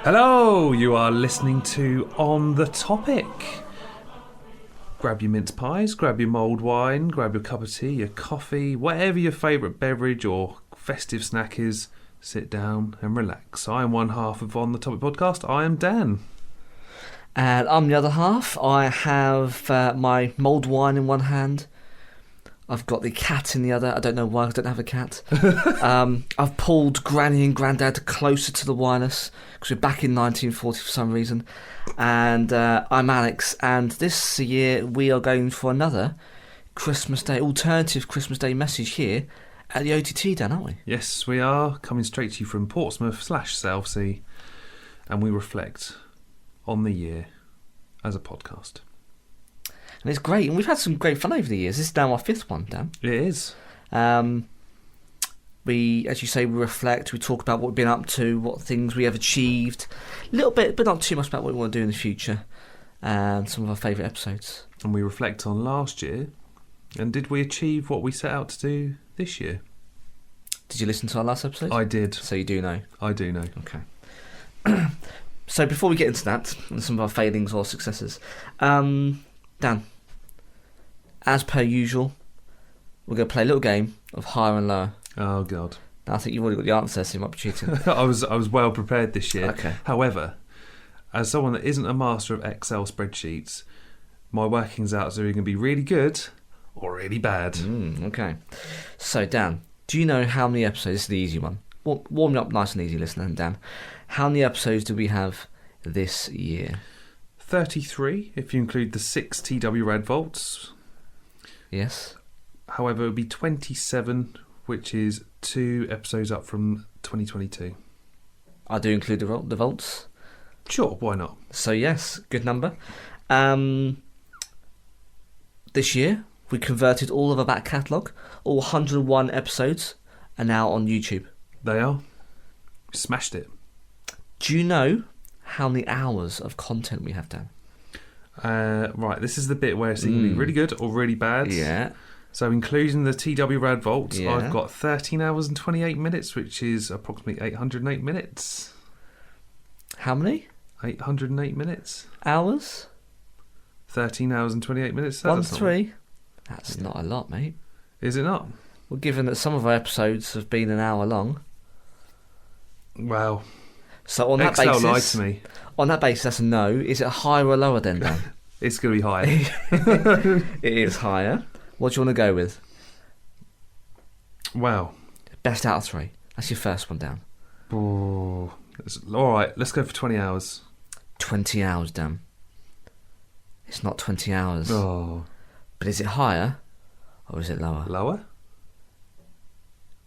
Hello, you are listening to On The Topic. Grab your mince pies, grab your mulled wine, grab your cup of tea, your coffee, whatever your favourite beverage or festive snack is, sit down and relax. I am one half of On The Topic podcast. I am Dan. And I'm the other half. I have my mulled wine in one hand. I've got the cat in the other. I don't know why I don't have a cat. I've pulled Granny and Grandad closer to the wireless because we're back in 1940 for some reason. And I'm Alex. And this year we are going for another Christmas Day, alternative Christmas Day message here at the OTT, Dan, aren't we? Yes, we are coming straight to you from Portsmouth/Southsea, and we reflect on the year as a podcast. And it's great, and we've had some great fun over the years. This is now our fifth one, Dan. It is. We, as you say, we reflect, we talk about what we've been up to, what things we have achieved, a little bit, but not too much about what we want to do in the future, and some of our favourite episodes. And we reflect on last year, and did we achieve what we set out to do this year? Did you listen to our last episode? I did. So you do know? I do know. Okay. So before we get into that, and some of our failings or successes, Dan, as per usual, we're going to play a little game of higher and lower. Oh, God. Now, I think you've already got the answer, so you might be cheating. I was well prepared this year. Okay. However, as someone that isn't a master of Excel spreadsheets, my workings out are going to be really good or really bad. Okay. So, Dan, do you know how many episodes? This is the easy one. Warm me up nice and easy, listener. Dan, how many episodes do we have this year? 33, if you include the 6 TW Rad Volts. Yes. However, it would be 27, which is 2 episodes up from 2022. I do include the volts. Sure, why not? So yes, good number. This year, we converted all of our back catalogue. All 101 episodes are now on YouTube. They are. Smashed it. Do you know how many hours of content we have, Dan? Right, this is the bit where it's either going to be really good or really bad. Yeah. So including the TW Rad Vault, Yeah. I've got 13 hours and 28 minutes, which is approximately 808 minutes. How many? 808 minutes. Hours? 13 hours and 28 minutes. One That's to not- three? That's not a lot, mate. Is it not? Well, given that some of our episodes have been an hour long. Wow. So on that Excel basis, lied to me. on that basis, that's a no. Is it higher or lower then, Dan? It's going to be higher. It is higher. What do you want to go with? Wow. Best out of 3. That's your first one, Dan. Oh, all right, let's go for 20 hours. 20 hours, Dan. It's not 20 hours. Oh. But is it higher or is it lower? Lower?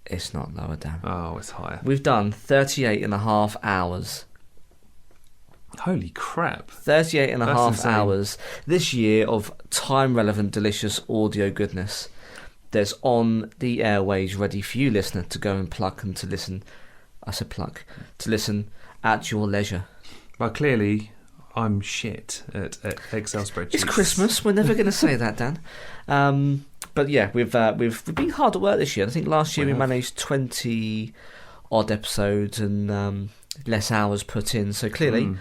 It's not lower, Dan. Oh, it's higher. We've done 38 and a half hours. Holy crap. 38 and a That's half insane. hours this year of time-relevant, delicious audio goodness. There's on the airways ready for you, listener, to go and plug and to listen. I said plug. To listen at your leisure. Well, clearly, I'm shit at Excel spreadsheets. It's Christmas. We're never going to say that, Dan. But yeah, we've been hard at work this year. I think last year we managed 20 odd episodes and less hours put in. So clearly,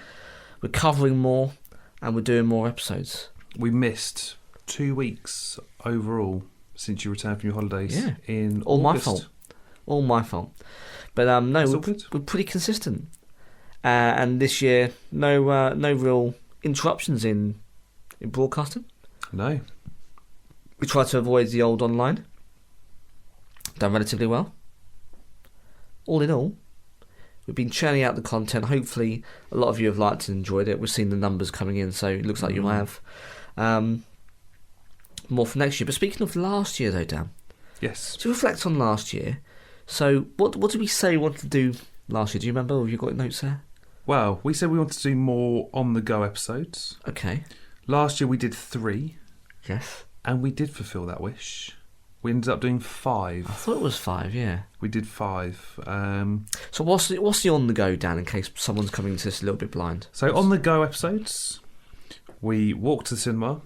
we're covering more and we're doing more episodes. We missed 2 weeks overall since you returned from your holidays. Yeah. In All August. my fault. All my fault. But no, It's all good. we're pretty consistent. And this year, no real interruptions in broadcasting. No. We try to avoid the old online. Done relatively well. All in all, we've been churning out the content. Hopefully, a lot of you have liked and enjoyed it. We've seen the numbers coming in, so it looks like you have. More for next year. But speaking of last year, though, Dan, Yes. to reflect on last year. So, what did we say we wanted to do last year? Do you remember? Or have you got notes there? Well, we said we wanted to do more on-the-go episodes. Okay. Last year we did 3, Yes. and we did fulfil that wish. We ended up doing 5. I thought it was 5. Yeah. We did 5. So what's the on the go, Dan? In case someone's coming to this a little bit blind. So on-the-go episodes, we walk to the cinema.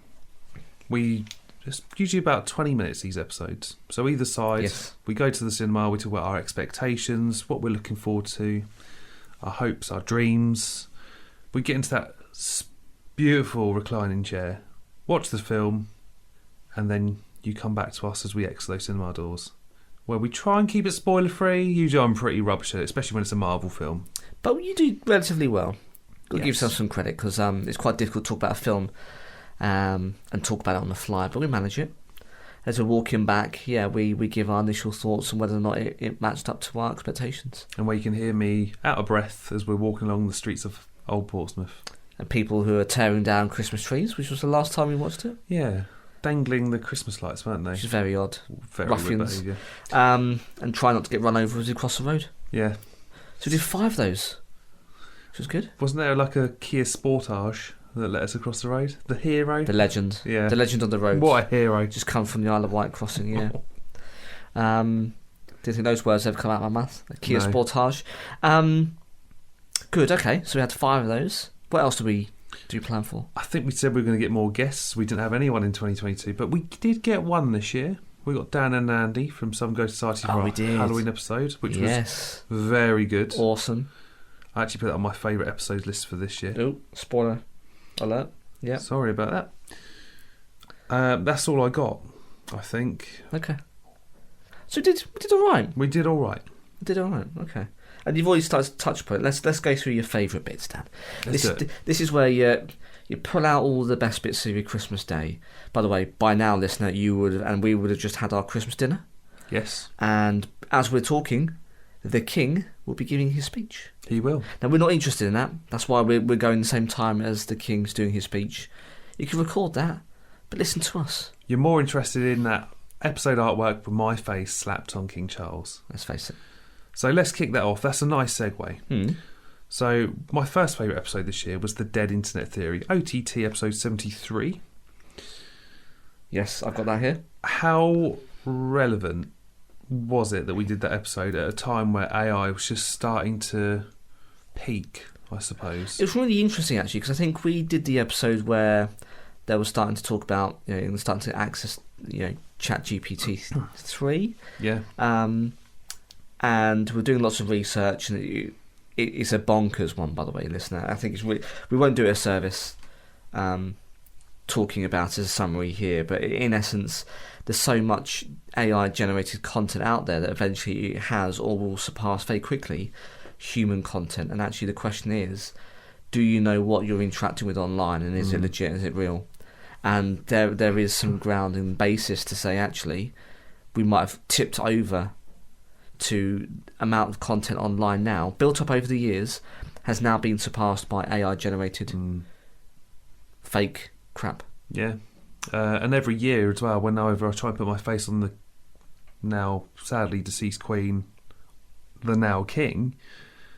It's usually about 20 minutes, these episodes. So either side, Yes. we go to the cinema, we talk about our expectations, what we're looking forward to. our hopes, our dreams. We get into that beautiful reclining chair, watch the film, and then you come back to us as we exit those cinema doors, where we try and keep it spoiler free. Usually I'm pretty rubbish at it, especially when it's a Marvel film. But you do relatively well. Got to give Yes. yourself some credit, because it's quite difficult to talk about a film and talk about it on the fly, but we manage it. As we're walking back, we give our initial thoughts on whether or not it matched up to our expectations. And where you can hear me out of breath as we're walking along the streets of Old Portsmouth. And people who are tearing down Christmas trees, which was the last time we watched it. Yeah, dangling the Christmas lights, weren't they? Which is very odd. Very Ruffians. good behaviour. And try not to get run over as we cross the road. Yeah. So we did 5 of those, which was good. Wasn't there like a Kia Sportage that let us across the road? The hero? The legend. Yeah. The legend on the road. What a hero. Just come from the Isle of Wight crossing, yeah. Didn't think those words ever come out of my mouth. The Kia No. Sportage. Good, okay. So we had 5 of those. What else do we plan for? I think we said we were going to get more guests. We didn't have anyone in 2022, but we did get one this year. We got Dan and Andy from Some Go Society for Oh, our we did. Halloween episode, which Yes. was very good. Awesome. I actually put that on my favourite episode list for this year. Oh, spoiler alert. Yeah. Sorry about that. That's all I got, I think. Okay. So we did all right. We did all right. We did all right. Okay. And you've already started to touch upon it. Let's go through your favourite bits, Dan. Let's do it. This is where you pull out all the best bits of your Christmas day. By the way, by now, listener, we would have just had our Christmas dinner. Yes, And as we're talking, the King will be giving his speech. he will. Now, we're not interested in that. That's why we're going the same time as the King's doing his speech. You can record that, but listen to us. You're more interested in that episode artwork with my face slapped on King Charles. Let's face it. So let's kick that off. That's a nice segue. So my first favourite episode this year was The Dead Internet Theory, OTT episode 73. Yes, I've got that here. How relevant was it that we did that episode at a time where AI was just starting to peak, I suppose? It was really interesting, actually, because I think we did the episode where they were starting to talk about, starting to access, ChatGPT 3. Yeah. And we're doing lots of research, and it's a bonkers one, by the way, listener. I think we won't do it a service talking about it as a summary here, but in essence, there's so much AI-generated content out there that eventually it has or will surpass very quickly human content. And actually the question is, do you know what you're interacting with online, and is it legit, is it real? And there is some grounding basis to say, actually, we might have tipped over to amount of content online now, built up over the years, has now been surpassed by AI-generated fake crap. Yeah. And every year as well, whenever I try and put my face on the now sadly deceased Queen, the now King,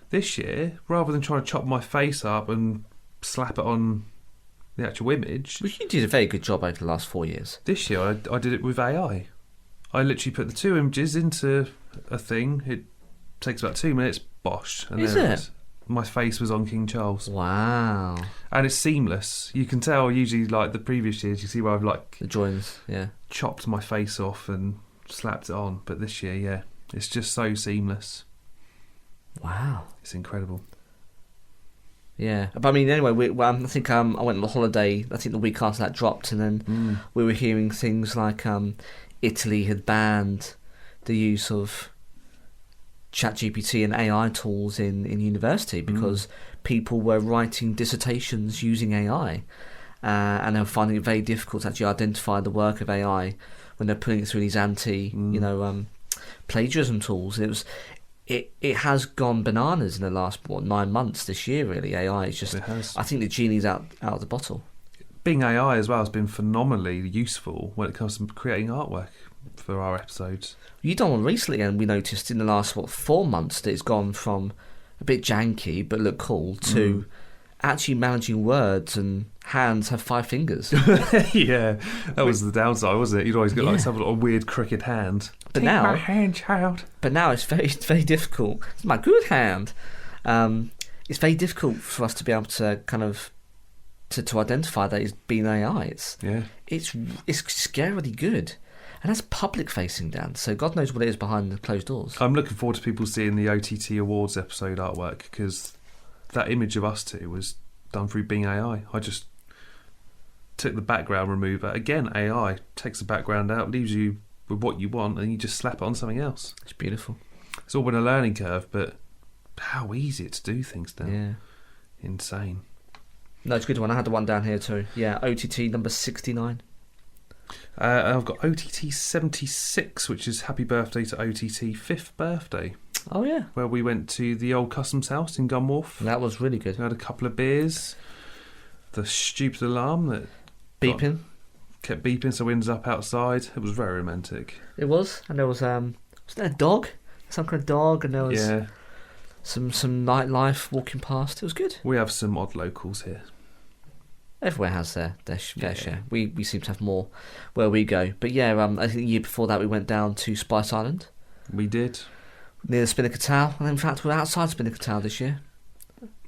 this year, rather than trying to chop my face up and slap it on the actual image, Well, you did a very good job over the last 4 years. this year I did it with AI. I literally put the 2 images into a thing. It takes about 2 minutes, bosh. And Is there it? is. My face was on King Charles. Wow. And it's seamless. You can tell usually like the previous years, you see where I've like The joins, yeah. chopped my face off and slapped it on. But this year, yeah, it's just so seamless. Wow. It's incredible. Yeah. But I mean, anyway, I think I went on a holiday, I think the week after that dropped, and then we were hearing things like Italy had banned the use of ChatGPT and AI tools in university because people were writing dissertations using AI, and they were finding it very difficult to actually identify the work of AI when they're putting it through these plagiarism tools. It has gone bananas in the last 9 months this year. Really, AI is just. It has. I think the genie's out of the bottle. Being AI as well has been phenomenally useful when it comes to creating artwork for our episodes. You done one recently, and we noticed in the last 4 months that it's gone from a bit janky but look cool to actually managing words, and hands have 5 fingers. Yeah, that was the downside, wasn't it? You'd always get like Yeah. some little weird crooked hand. But Take now- my hand, child. But now it's very, very difficult. It's my good hand. It's very difficult for us to be able to kind of to identify that it's been AI. It's scarily good, and that's public facing, Dan. So God knows what it is behind the closed doors. I'm looking forward to people seeing the OTT Awards episode artwork because that image of us two was done through Bing AI. I just took the background remover. Again, AI takes the background out, leaves you with what you want, and you just slap it on something else. It's beautiful. It's all been a learning curve, but how easy to do things now. Yeah. Insane. No, it's a good one. I had the one down here too. Yeah, OTT number 69. I've got OTT 76, which is happy birthday to OTT 5th birthday, Oh, yeah. where we went to the old Customs House in Gunwharf. That was really good. We had a couple of beers. The stupid alarm that Beeping. kept beeping, so we ended up outside. It was very romantic. It was. And there was there a dog? Some kind of dog, and there was Yeah, some nightlife walking past. It was good. we have some odd locals here. Everywhere has their fair Yeah. share. We seem to have more where we go. But yeah, I think the year before that we went down to Spice Island We did. near the Spinnaker Tower, and in fact we're outside Spinnaker Tower this year.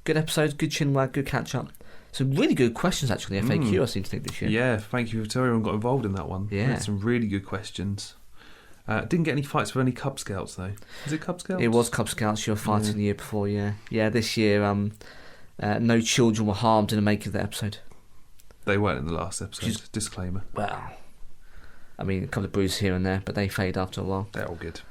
Good episodes, good chinwag, good catch up. Some really good questions actually. FAQ I seem to think this year. Yeah, thank you to everyone who got involved in that one. We Yeah. had some really good questions. Didn't get any fights with any Cub Scouts though. Was it Cub Scouts? It was Cub Scouts you were fighting the year before. Yeah, this year no children were harmed in the making of the episode. They weren't in the last episode. Disclaimer. Well, I mean, a couple of bruises here and there, but they fade after a while. They're all good.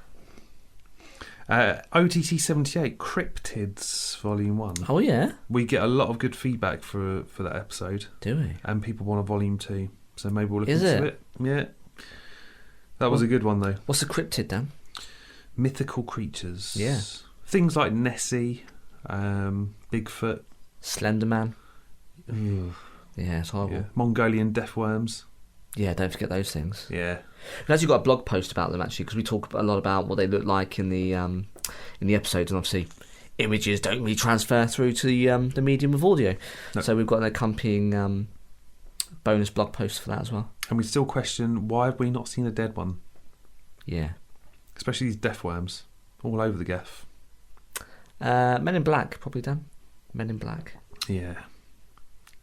OTT 78 Cryptids Volume 1. Oh yeah, We get a lot of good feedback for that episode, do we? and people want a Volume 2, so maybe we'll look Is into it? it. Yeah. That was a good one though. What's a cryptid, Dan? Mythical creatures. Yeah. Things like Nessie, Bigfoot, Slender Man. ugh, Yeah, it's horrible. yeah, Mongolian death worms. Yeah, don't forget those things. Yeah. We've actually got a blog post about them actually, because we talk a lot about what they look like in the episodes, and obviously images don't really transfer through to the medium of audio. No. So we've got an accompanying bonus blog post for that as well. And we still question, why have we not seen a dead one? Yeah. Especially these death worms all over the gaff. Men in Black, probably, Dan. Men in Black. Yeah.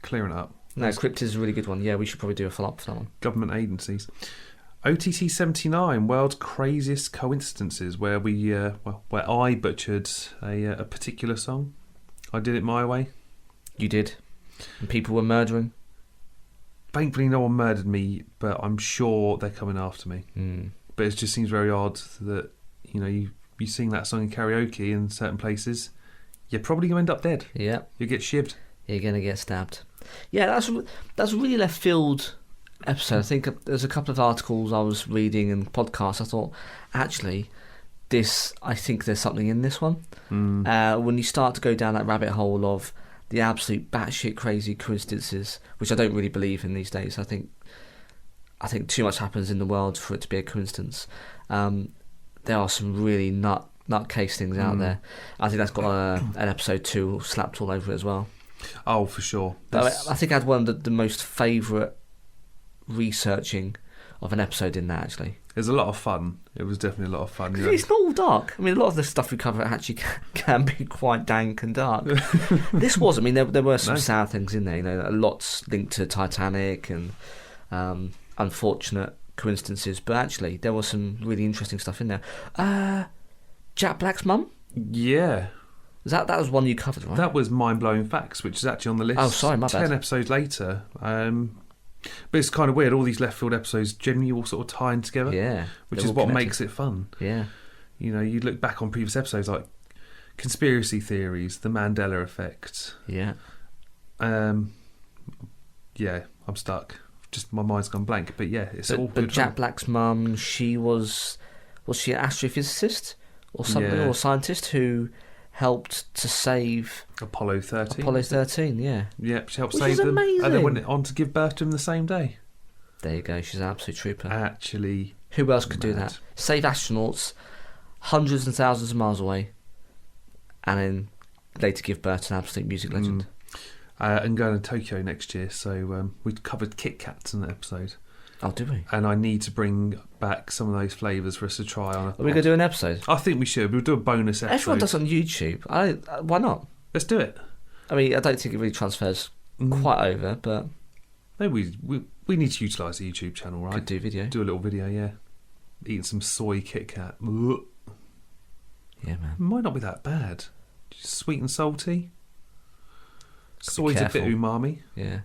Clearing it up. No, Cryptid is a really good one. Yeah, we should probably do a follow-up for that one. Government agencies. OTT 79, World's Craziest Coincidences, where where I butchered a particular song. I did it my way. You did. And people were murdering. Thankfully, no one murdered me, but I'm sure they're coming after me. But it just seems very odd that you sing that song in karaoke in certain places, you're probably going to end up dead. Yeah. You'll get shivved. You're going to get stabbed. Yeah, that's a really left field episode. I think there's a couple of articles I was reading and podcasts. I thought, actually, I think there's something in this one. When you start to go down that rabbit hole of the absolute batshit crazy coincidences, which I don't really believe in these days. I think too much happens in the world for it to be a coincidence. There are some really nutcase things out there. I think that's got an episode 2 slapped all over it as well. Oh, for sure. But I think I had one of the most favourite researching of an episode in that, actually. It was a lot of fun. It was definitely a lot of fun. You know. It's not all dark. I mean, a lot of the stuff we cover actually can be quite dank and dark. This was. I mean, there were some sad things in there. A lot's linked to Titanic and unfortunate coincidences. But actually, there was some really interesting stuff in there. Jack Black's mum? Yeah. That was one you covered, right? That was Mind Blowing Facts, which is actually on the list. Oh, sorry, my bad. 10 episodes later. But it's kind of weird. All these left field episodes generally all sort of tying together. Yeah. Which is what makes it fun. Yeah. You look back on previous episodes like conspiracy theories, the Mandela effect. Yeah. Yeah, I'm stuck. Just my mind's gone blank. But yeah, it's all good. But Jack fun. Black's mum, she was she an astrophysicist or something, or a scientist who helped to save Apollo 13. Apollo 13, yeah. Yep, she helped Which save is them. amazing. And then went on to give birth to him the same day. There you go, she's an absolute trooper. Actually, Who else could do mad. that? Save astronauts hundreds and thousands of miles away, and then later give birth to an absolute music legend. And going to Tokyo next year, so we covered Kit Kats in that episode. Oh, did we? And I need to bring back some of those flavours for us to try on. Are we going to do an episode? I think we should. We'll do a bonus episode. Everyone does it on YouTube. Why not? Let's do it. I mean, I don't think it really transfers quite over, but Maybe we need to utilise the YouTube channel, right? could do video. Do a little video, yeah. Eating some soy Kit Kat. Ugh. Yeah, man. Might not be that bad. Just sweet and salty. It's always a bit careful. umami. Yeah.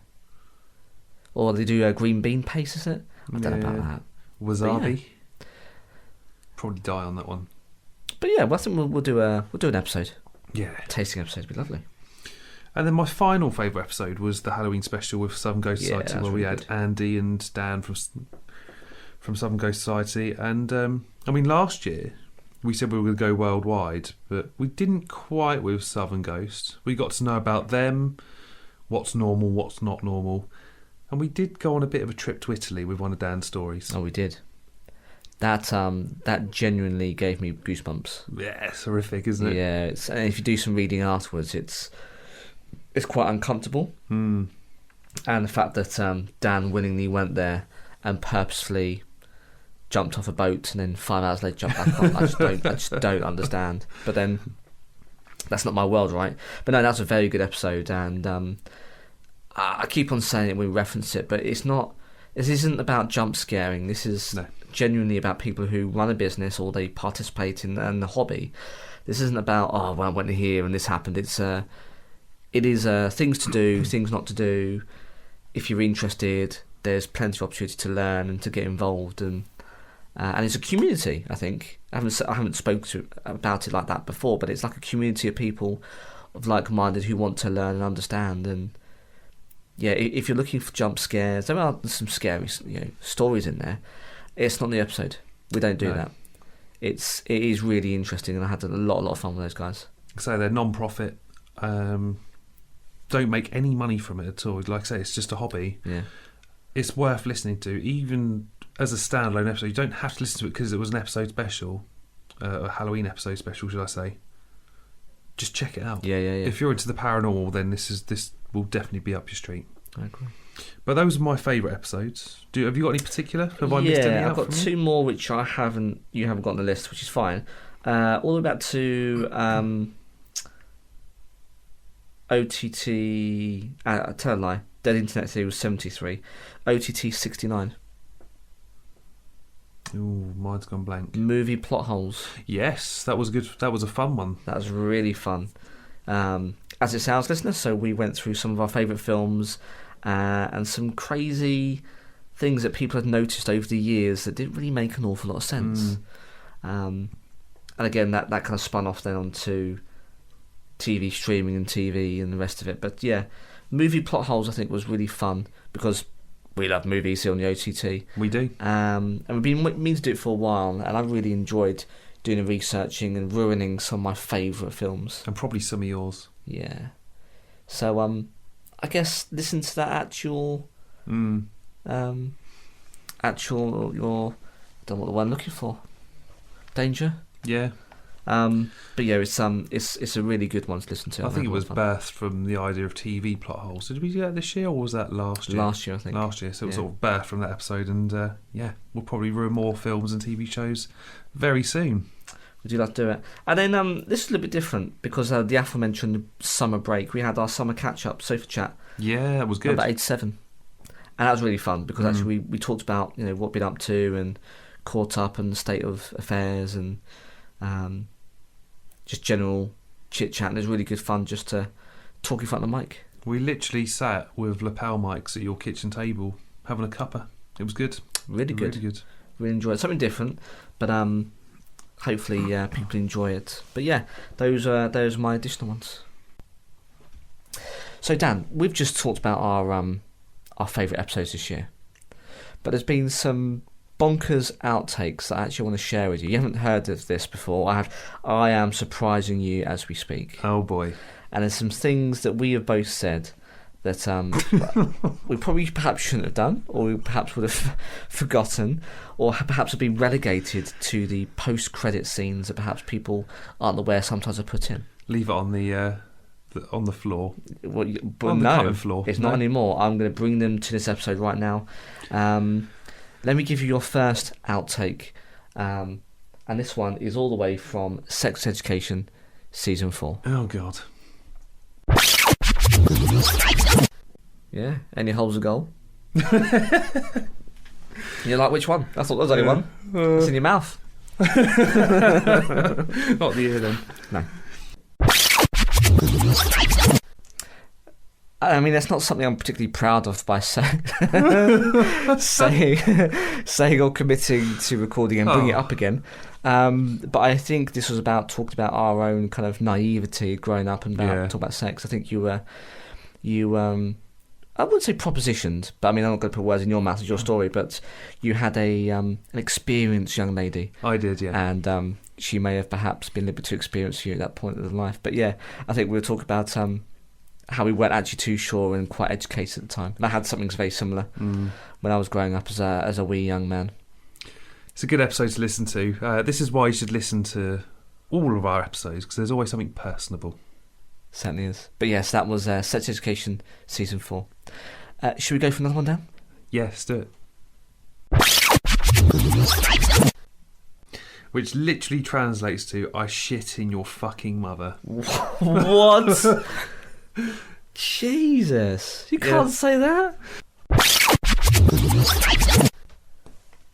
Or they do green bean paste, is it? I don't know about that. Wasabi. Probably die on that one. But yeah, well, I think we'll do an episode. Yeah. Tasting episode would be lovely. And then my final favourite episode was the Halloween special with Southern Ghost Society, where we had Andy and Dan from Southern Ghost Society. And I mean, last year we said we were going to go worldwide, but we didn't quite with Southern Ghost. We got to know about them, what's normal, what's not normal. And we did go on a bit of a trip to Italy with one of Dan's stories. Oh, we did. That genuinely gave me goosebumps. Yeah, it's horrific, isn't it? Yeah, and if you do some reading afterwards, it's quite uncomfortable. Mm. And the fact that Dan willingly went there and purposefully jumped off a boat and then 5 hours later jumped back on, I just don't understand. But then that's not my world, right? But no, that's a very good episode, and I keep on saying it when we reference it, but it's not. This isn't about jump scaring. This is genuinely about people who run a business or they participate in the hobby. This isn't about well, I went here and this happened. It is things to do, things not to do. If you're interested, there's plenty of opportunity to learn and to get involved, and it's a community. I think I haven't spoken about it like that before, but it's like a community of people of like-minded who want to learn and understand. And yeah, if you're looking for jump scares, there are some scary stories in there. It's not the episode. We don't do that. It is really interesting, and I had a lot of fun with those guys. So they're non-profit. Don't make any money from it at all. Like I say, it's just a hobby. Yeah, it's worth listening to, even as a standalone episode. You don't have to listen to it because it was an episode special, a Halloween episode special, should I say? Just check it out. Yeah. If you're into the paranormal, then this will definitely be up your street. I agree. But those are my favourite episodes. Have you got any particular? Have I missed any out? I've got two more which you haven't got on the list, which is fine. All the way back to OTT. Tell a lie. Dead Internet Theory was 73. OTT 69. Ooh, mine's gone blank. Movie plot holes. Yes, that was good. That was a fun one. That was really fun. As it sounds, listeners, so we went through some of our favourite films and some crazy things that people had noticed over the years that didn't really make an awful lot of sense. And again, that kind of spun off then onto TV streaming and TV and the rest of it. But yeah, movie plot holes I think was really fun because we love movies here on the OTT. We do. And we've been meaning to do it for a while, and I really enjoyed doing the researching and ruining some of my favourite films. And probably some of yours. Yeah. So I guess listen to that actual your I don't know what the word I'm looking for. Danger? Yeah. But yeah, it's a really good one to listen to. I think it was birthed from the idea of TV plot holes. Did we do that this year, or was that last year? Last year, I think. Last year, so it was sort of birthed from that episode, and we'll probably ruin more films and TV shows very soon. Would you like to do it? And then this is a little bit different because the aforementioned summer break, we had our summer catch-up, sofa chat. Yeah, that was good. About 87. And that was really fun because actually we talked about what we'd been up to and caught up and the state of affairs and just general chit-chat. And it was really good fun just to talk in front of the mic. We literally sat with lapel mics at your kitchen table having a cuppa. It was good. Really good. Really good. Really enjoyed it. Something different, but hopefully people enjoy it. But yeah, those are my additional ones. So Dan, we've just talked about our favourite episodes this year, but there's been some bonkers outtakes that I actually want to share with you. You haven't heard of this before. I am surprising you as we speak. Oh boy. And there's some things that we have both said that we probably perhaps shouldn't have done, or we perhaps would have forgotten, or perhaps have been relegated to the post-credit scenes that perhaps people aren't aware sometimes are put in. Leave it on the floor. Well, but on the cutting floor. It's not anymore. I'm going to bring them to this episode right now. Let me give you your first outtake. And this one is all the way from Sex Education Season 4. Oh, God. Yeah, any holes a goal? You're like, which one? I thought there was only one. It's in your mouth. Not the ear then. No. I mean, that's not something I'm particularly proud of by saying or committing to recording and bringing it up again. But I think this was talked about our own kind of naivety growing up and talking about sex. I think you I wouldn't say propositioned, but I mean, I'm not going to put words in your mouth. It's your story, but you had an experienced young lady. I did, yeah. And she may have perhaps been a little bit too experienced for you at that point of life. But yeah, I think we'll talk about how we weren't actually too sure and quite educated at the time. And I had something very similar when I was growing up as a wee young man. It's a good episode to listen to. This is why you should listen to all of our episodes, because there's always something personable. Certainly is. But yes, that was Sex Education Season 4. Should we go for another one, Dan? Yes, do it. Which literally translates to, I shit in your fucking mother. What? Jesus. You can't say that.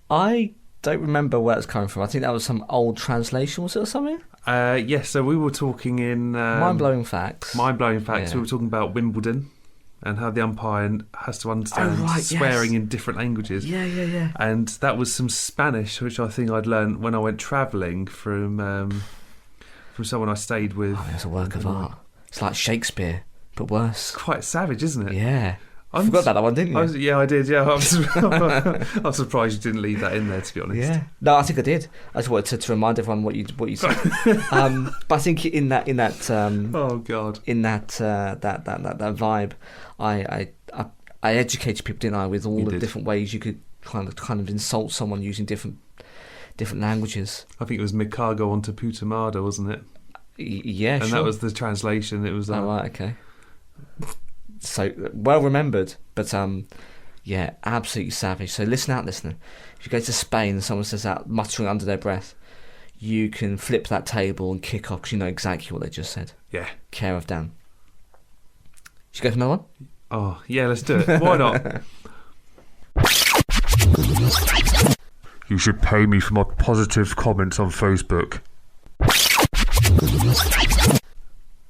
I don't remember where it's coming from. I think that was some old translation, was it, or something? Yes, so we were talking in... Mind-blowing facts. Mind-blowing facts. Yeah. We were talking about Wimbledon and how the umpire has to understand swearing in different languages. Yeah. And that was some Spanish, which I think I'd learned when I went travelling from someone I stayed with. Oh, it's a work of art. It's like Shakespeare, but worse. It's quite savage, isn't it? Yeah. I forgot about that one, didn't you? I did, yeah. I'm surprised you didn't leave that in there, to be honest. Yeah. No, I think I did. I just wanted to remind everyone what you said. But I think in that oh God. In that vibe, I educated people, didn't I, with all the different ways you could kind of insult someone using different languages. I think it was Mikago onto Putamada, wasn't it? Yeah, and sure. that was the translation. It was. Oh, right, okay. So well remembered, but yeah, absolutely savage. So listen out, listener. If you go to Spain and someone says that muttering under their breath, you can flip that table and kick off because you know exactly what they just said. Yeah. Care of Dan. Should we go for another one? Oh yeah, let's do it. Why not? You should pay me for my positive comments on Facebook.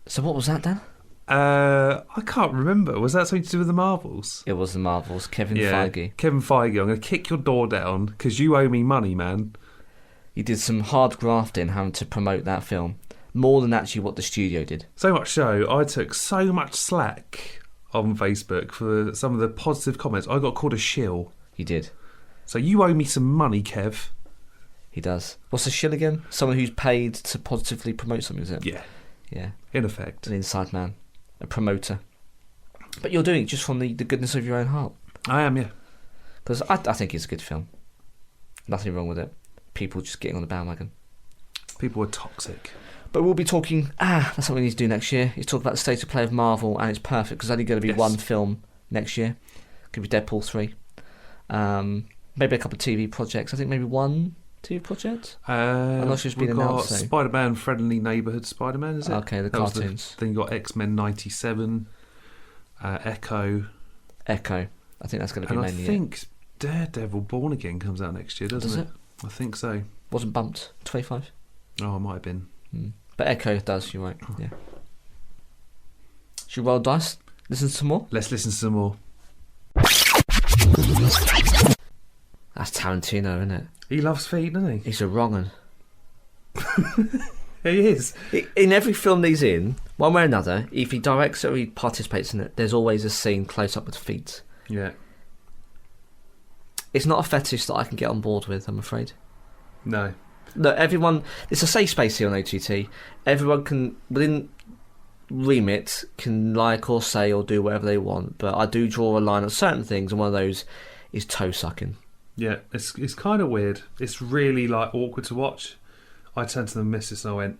So what was that, Dan? I can't remember. Was that something to do with the Marvels? It was the Marvels. Kevin Feige. Kevin Feige, I'm going to kick your door down because you owe me money, man. He did some hard grafting having to promote that film. More than actually what the studio did. So much so, I took so much slack on Facebook for some of the positive comments. I got called a shill. He did. So you owe me some money, Kev. He does. What's a shill again? Someone who's paid to positively promote something, is it? Yeah. Yeah. In effect. An inside man. A promoter. But you're doing it just from the goodness of your own heart. I am, yeah. Because I think it's a good film. Nothing wrong with it. People just getting on the bandwagon. People are toxic. But we'll be talking... that's what we need to do next year. Is talk about the state of play of Marvel, and it's perfect because there's only going to be one film next year. Could be Deadpool 3. Maybe a couple of TV projects. I think maybe one TV project. I'm not sure it's been announced. We've got Spider-Man Friendly Neighbourhood Spider-Man, is it? Okay, the cartoons. Then you got X-Men 97, Echo. I think that's going to be mainly it. I think Daredevil Born Again comes out next year, doesn't it? I think so. Wasn't bumped 25? Oh, it might have been. But Echo does, you're right. Yeah. Should we roll dice? Listen to some more? Let's listen to some more. That's Tarantino, isn't it? He loves feet, doesn't he? He's a wrong un. He is. In every film that he's in, one way or another, if he directs it or he participates in it, there's always a scene close up with feet. Yeah. It's not a fetish that I can get on board with, I'm afraid. No. Look, everyone... It's a safe space here on OTT. Everyone can, within remit, can like or say or do whatever they want, but I do draw a line on certain things, and one of those is toe-sucking. Yeah, it's kind of weird. It's really like awkward to watch. I turned to the missus and I went,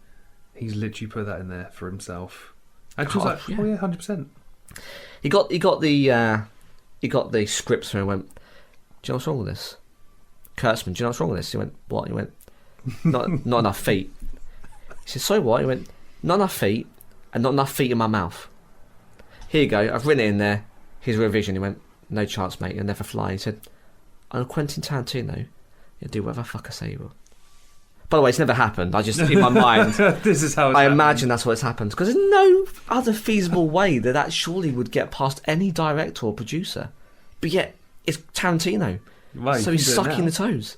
he's literally put that in there for himself. And she was like, oh yeah, 100%. He got the scripts through and went, do you know what's wrong with this? Kurtzman, do you know what's wrong with this? He went, what? He went, not enough feet. He said, so what? He went, not enough feet and not enough feet in my mouth. Here you go, I've written it in there. Here's a revision. He went, no chance, mate, you'll never fly. He said, I'm Quentin Tarantino. You'll do whatever the fuck I say you will. By the way, it's never happened. I just, in my mind, this is how it's I happened. imagine that's what's happened. Because there's no other feasible way that surely would get past any director or producer. But yet, it's Tarantino. Well, so you he's can do it sucking now. the toes.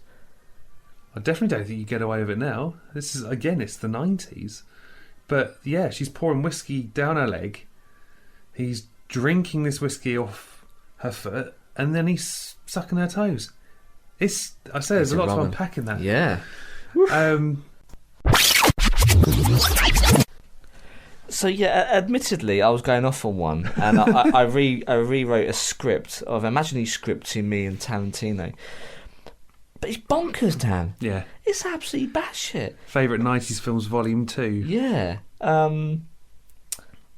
I definitely don't think you get away with it now. This is, again, it's the 90s. But yeah, she's pouring whiskey down her leg. He's drinking this whiskey off her foot, and then he's sucking her toes. I say there's a lot to unpack in that. Yeah. So yeah, admittedly, I was going off on one, and I rewrote a script of Imagine scripting me and Tarantino. But it's bonkers, Dan. Yeah. It's absolutely batshit. Favourite 90s films, Volume 2. Yeah.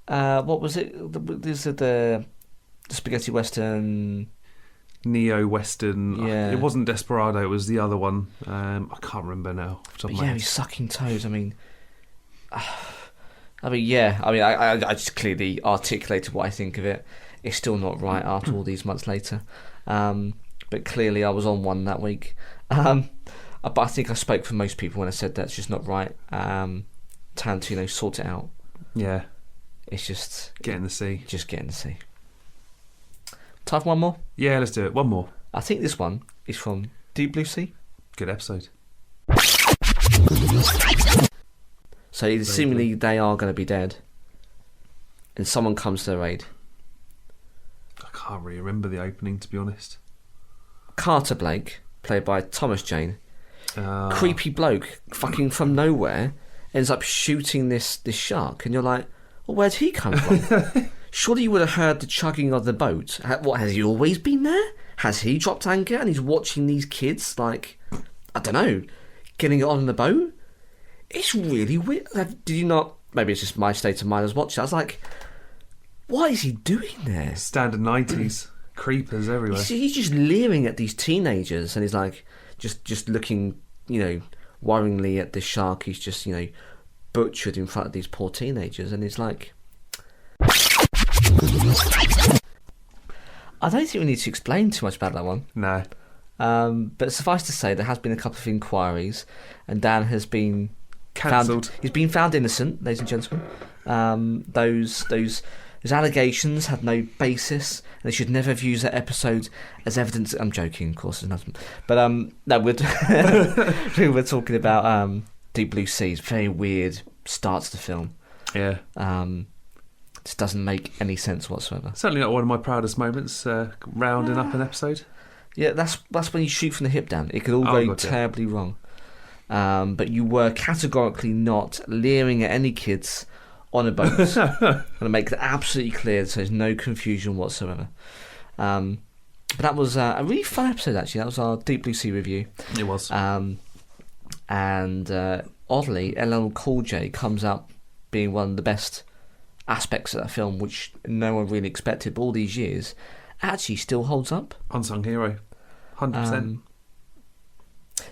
What was it? These are the spaghetti western. Neo-Western. Yeah. It wasn't Desperado, it was the other one. I can't remember now. Off the top of my Yeah, head. he's sucking toes. I just clearly articulated what I think of it. It's still not right after all these months later. But clearly I was on one that week. But I think I spoke for most people when I said that's just not right. Tarantino, sort it out. Yeah. It's just... Get in the sea. Just get in the sea. Time for one more? Yeah, let's do it. One more. I think this one is from Deep Blue Sea. Good episode. So seemingly they are going to be dead. And someone comes to their aid. I can't really remember the opening, to be honest. Carter Blake, played by Thomas Jane, creepy bloke, fucking from nowhere, ends up shooting this shark, and you're like, well, where'd he come from? Surely you would have heard the chugging of the boat. What, has he always been there? Has he dropped anchor and he's watching these kids, like, I don't know, getting it on the boat? It's really weird. Did you not? Maybe it's just my state of mind as watching. I was like, what is he doing there? Standard 90s. Creepers everywhere. He's just leering at these teenagers, and he's like, just looking, worryingly at this shark. He's just, butchered in front of these poor teenagers, and it's like, I don't think we need to explain too much about that one. No. But suffice to say, there has been a couple of inquiries, and Dan has been cancelled. He's been found innocent, ladies and gentlemen. Those allegations had no basis, and they should never have used that episode as evidence. I'm joking, of course, there's nothing. But no, we're talking about Deep Blue Sea. Very weird start to the film. Yeah. Just doesn't make any sense whatsoever. Certainly not one of my proudest moments, rounding up an episode. Yeah, that's when you shoot from the hip down. It could all go terribly wrong. But you were categorically not leering at any kids on a boat. I'm going to make that absolutely clear so there's no confusion whatsoever. But that was a really fun episode, actually. That was our Deep Blue Sea review. It was. And oddly, LL Cool J comes up being one of the best aspects of that film, which no one really expected, but all these years actually still holds up. Unsung hero. 100%.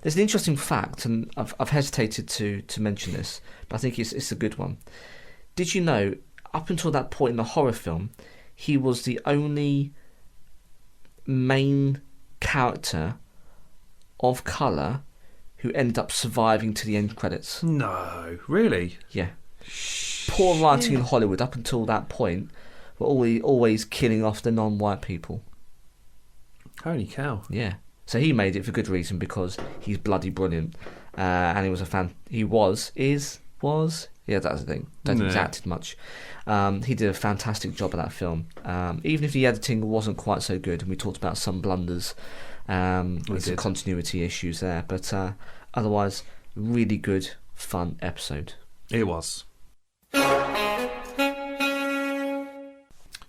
There's an interesting fact, and I've hesitated to mention this, but I think it's a good one. Did you know, up until that point in the horror film, he was the only main character of colour who ended up surviving to the end credits? No, really? Yeah. Poor writing in Hollywood up until that point were always killing off the non-white people. Holy cow. Yeah. So he made it for good reason, because he's bloody brilliant. And he was a fan. Yeah, that's the thing. Don't think he's acted much. He did a fantastic job of that film. Even if the editing wasn't quite so good, and we talked about some blunders, with some continuity issues there. But otherwise, really good, fun episode. It was.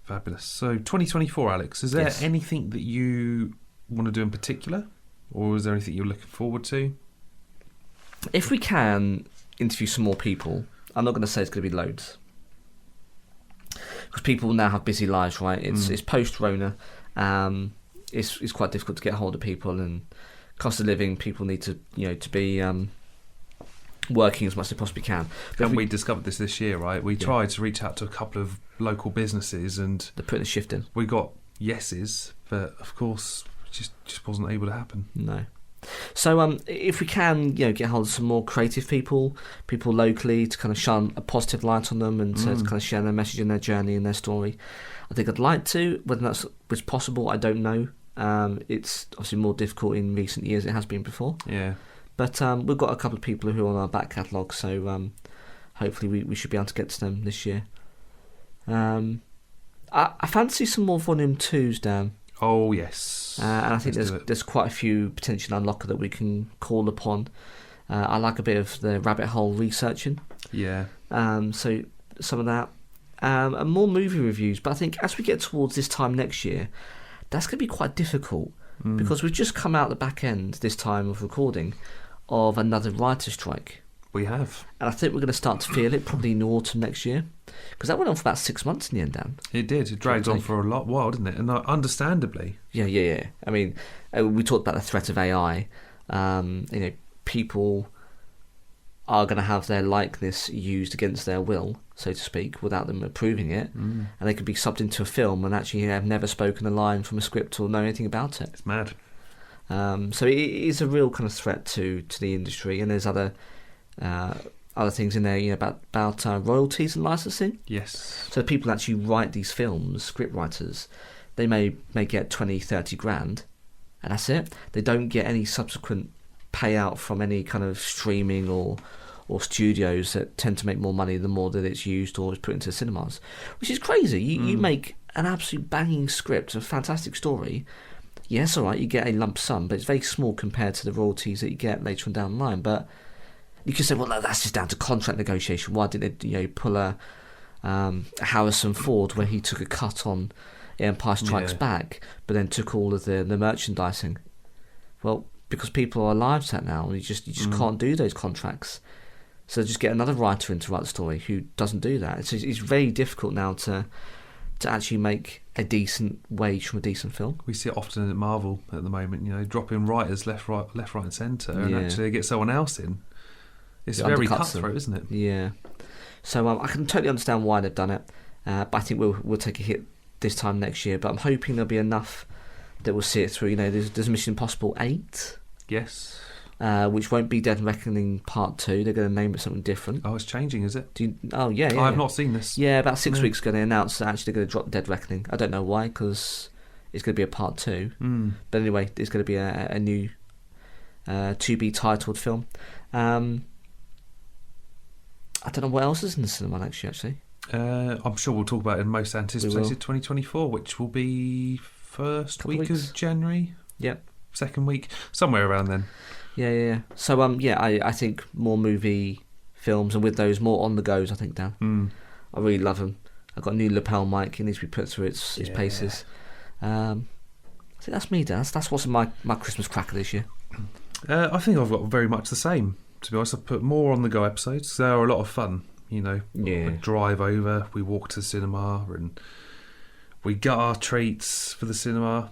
Fabulous. So 2024, Alex, is there anything that you want to do in particular, or is there anything you're looking forward to? If we can interview some more people, I'm not going to say it's going to be loads, because people now have busy lives, right? It's post-Rona. It's quite difficult to get hold of people, and cost of living, people need to be working as much as they possibly can. But we discovered this year, right? We tried to reach out to a couple of local businesses, and they're putting a shift in. We got yeses, but of course just wasn't able to happen. No. So if we can, get hold of some more creative people locally to kind of shine a positive light on them and to kind of share their message and their journey and their story, I think I'd like to. Whether that's possible, I don't know. It's obviously more difficult in recent years. It has been before. Yeah. But we've got a couple of people who are on our back catalogue, so hopefully we should be able to get to them this year. I fancy some more Volume 2s, Dan. Oh, yes. And I think there's quite a few potential unlocker that we can call upon. I like a bit of the rabbit hole researching. Yeah. So some of that. And more movie reviews. But I think as we get towards this time next year, that's going to be quite difficult. Because we've just come out the back end, this time of recording, of another writer's strike. We have. And I think we're going to start to feel it probably in the autumn next year. Because that went on for about 6 months in the end, Dan. It did. It dragged on for a while, didn't it? And understandably. Yeah. I mean, we talked about the threat of AI. People are going to have their likeness used against their will, so to speak, without them approving it. And they could be subbed into a film and actually have never spoken a line from a script or know anything about it. It's mad. So it is a real kind of threat to the industry. And there's other things in there, about royalties and licensing. Yes. So the people that actually write these films, script writers, they may get 20, 30 grand, and that's it. They don't get any subsequent payout from any kind of streaming or studios that tend to make more money the more that it's used or is put into cinemas, which is crazy. You make an absolute banging script, a fantastic story. Yes, all right, you get a lump sum, but it's very small compared to the royalties that you get later on down the line. But you could say, well, no, that's just down to contract negotiation. Why didn't they, pull a Harrison Ford where he took a cut on Empire Strikes Back, but then took all of the merchandising? Well, because people are alive to that now, and you just can't do those contracts. So just get another writer in to write the story who doesn't do that. It's very difficult now to actually make a decent wage from a decent film. We see it often at Marvel at the moment. Dropping writers left, right, and centre, and actually get someone else in. It's very cutthroat, isn't it? Yeah. So I can totally understand why they've done it, but I think we'll take a hit this time next year. But I'm hoping there'll be enough that we'll see it through. There's Mission Impossible 8. Yes. Which won't be Dead Reckoning Part 2. They're going to name it something different. Oh, it's changing, is it? Yeah. I have not seen this. Yeah, about 6 weeks ago they announced that actually they're going to drop Dead Reckoning. I don't know why, because it's going to be a Part 2. But anyway, it's going to be a new to-be-titled film. I don't know what else is in the cinema next year, actually. I'm sure we'll talk about it in most anticipated 2024, which will be first week of January. Yep. Second week, somewhere around then. Yeah. So I think more movie films, and with those more on the goes, I think, Dan. I really love them. I've got a new lapel mic. It needs to be put through its paces. I think that's me, Dan. That's what's in my Christmas cracker this year. I think I've got very much the same. To be honest, I've put more on the go episodes. They are a lot of fun. We drive over, we walk to the cinema, and we get our treats for the cinema.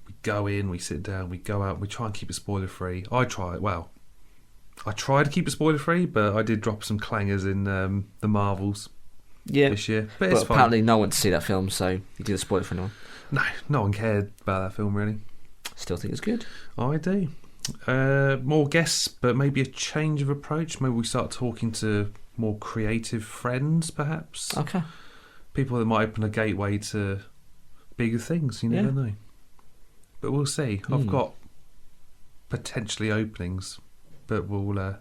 We go in, we sit down, we go out, we try and keep it spoiler free. I try to keep it spoiler free, but I did drop some clangers in the Marvels this year. But it's apparently fun. No one to see that film, so you did a spoiler for anyone. No one cared about that film, really. Still think it's good. I do. More guests, but maybe a change of approach. Maybe we start talking to more creative friends, perhaps. Okay. People that might open a gateway to bigger things. You never know. But we'll see. I've got potentially openings, but we'll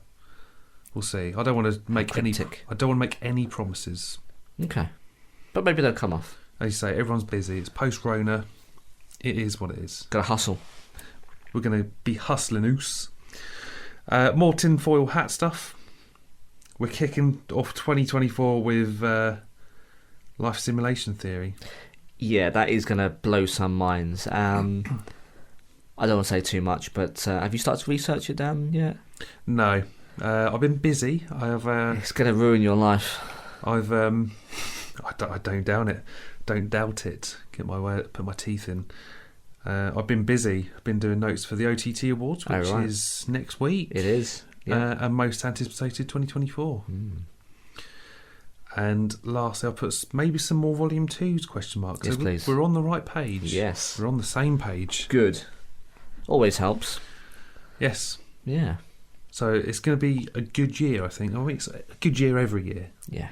see. I don't want to make any promises. Okay. But maybe they'll come off. As you say, everyone's busy. It's post-Rona. It is what it is. Gotta hustle. We're going to be hustling oos. More tinfoil hat stuff. We're kicking off 2024 with Life Simulation Theory. Yeah, that is going to blow some minds. I don't want to say too much, but have you started to research it, Dan, yet? No. I've been busy. It's going to ruin your life. I don't doubt it. Put my teeth in. I've been busy. I've been doing notes for the OTT Awards, which is next week. It is. Yeah. And most anticipated 2024. And lastly, I'll put maybe some more Volume 2s, question mark. Yes, please. We're on the right page. Yes. We're on the same page. Good. Always helps. Yes. Yeah. So it's going to be a good year, I think. I mean, it's a good year every year. Yeah.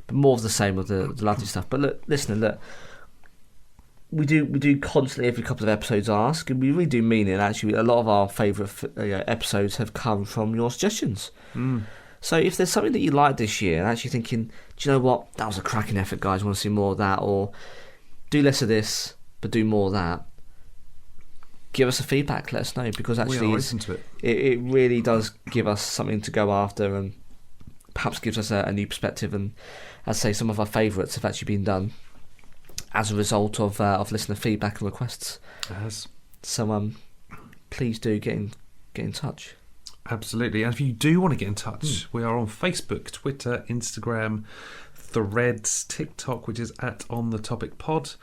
But more of the same with the lovely stuff. But look, listener, we do constantly every couple of episodes ask, and we really do mean it. Actually, a lot of our favourite episodes have come from your suggestions. So if there's something that you like this year, and actually thinking, do you know what, that was a cracking effort, guys, I want to see more of that, or do less of this but do more of that, give us a feedback, let us know, because actually it really does give us something to go after, and perhaps gives us a new perspective. And as I say, some of our favourites have actually been done as a result of listener feedback and requests. Yes. So please do get in touch. Absolutely. And if you do want to get in touch, we are on Facebook, Twitter, Instagram, Threads, TikTok, which is at On The Topic Pod.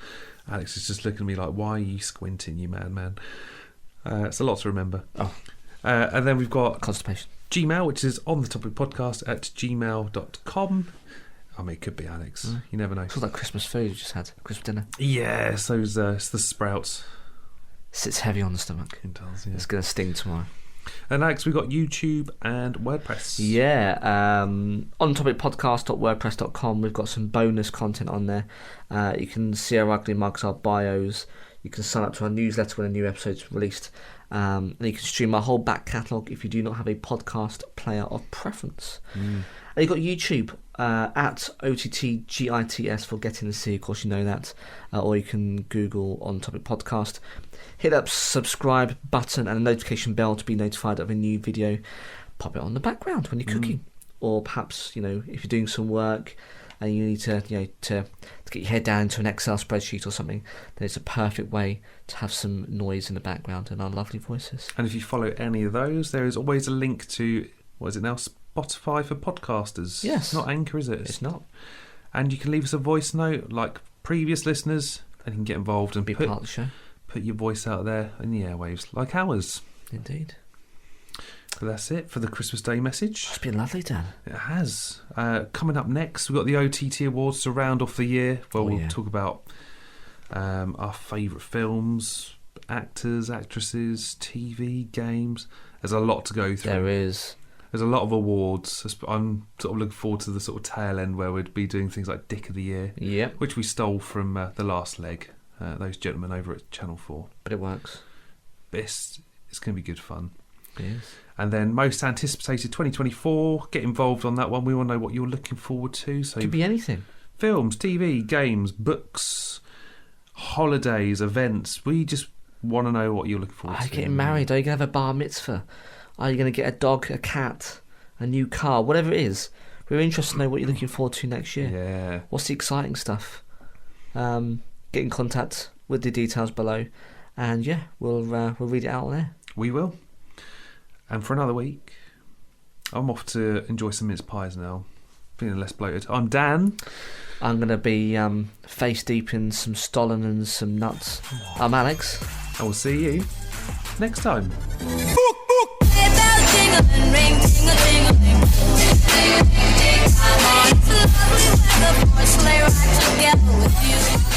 Alex is just looking at me like, why are you squinting, you madman? It's a lot to remember. And then we've got Constipation. Gmail, which is On The Topic Podcast at gmail.com. I mean, it could be Alex. You never know. It's all that Christmas food you just had, Christmas dinner. Yes, those it's the sprouts. Sits heavy on the stomach. It does, yeah. It's going to sting tomorrow. And Alex, we've got YouTube and WordPress. Yeah, ontopicpodcast.wordpress.com. We've got some bonus content on there. You can see our ugly mugs, our bios. You can sign up to our newsletter when a new episode's released. And you can stream our whole back catalogue if you do not have a podcast player of preference. And you've got YouTube at OTTGITS for Getting the Sea, of course you know that. Or you can Google On Topic Podcast. Hit that subscribe button and a notification bell to be notified of a new video. Pop it on the background when you're cooking. Or perhaps, if you're doing some work and you need to get your head down into an Excel spreadsheet or something, then it's a perfect way to have some noise in the background and our lovely voices. And if you follow any of those, there is always a link to, what is it now, Spotify for podcasters. Yes. It's not Anchor, is it? It's not. And you can leave us a voice note like previous listeners, and you can get involved and be part of the show. Put your voice out there in the airwaves like ours. Indeed. So that's it for the Christmas Day message. It's been lovely, Dan. It has. Coming up next, we've got the OTT Awards to round off the year. Well, we'll talk about our favourite films, actors, actresses, TV, games. There's a lot to go through. There is. There's a lot of awards. I'm sort of looking forward to the sort of tail end where we'd be doing things like Dick of the Year, which we stole from The Last Leg, those gentlemen over at Channel 4. But it works. It's going to be good fun. It is. And then most anticipated 2024. Get involved on that one. We want to know what you're looking forward to. So could be anything. Films, TV, games, books, holidays, events. We just want to know what you're looking forward to. Are you getting married? Are you going to have a bar mitzvah? Are you going to get a dog, a cat, a new car, whatever it is? We're interested to know what you're looking forward to next year. Yeah. What's the exciting stuff? Get in contact with the details below, and we'll read it out there. We will. And for another week, I'm off to enjoy some mince pies now. Feeling less bloated. I'm Dan. I'm going to be face deep in some stollen and some nuts. I'm Alex. I will see you next time. I'm on. It's lovely weather for a sleigh ride together with you.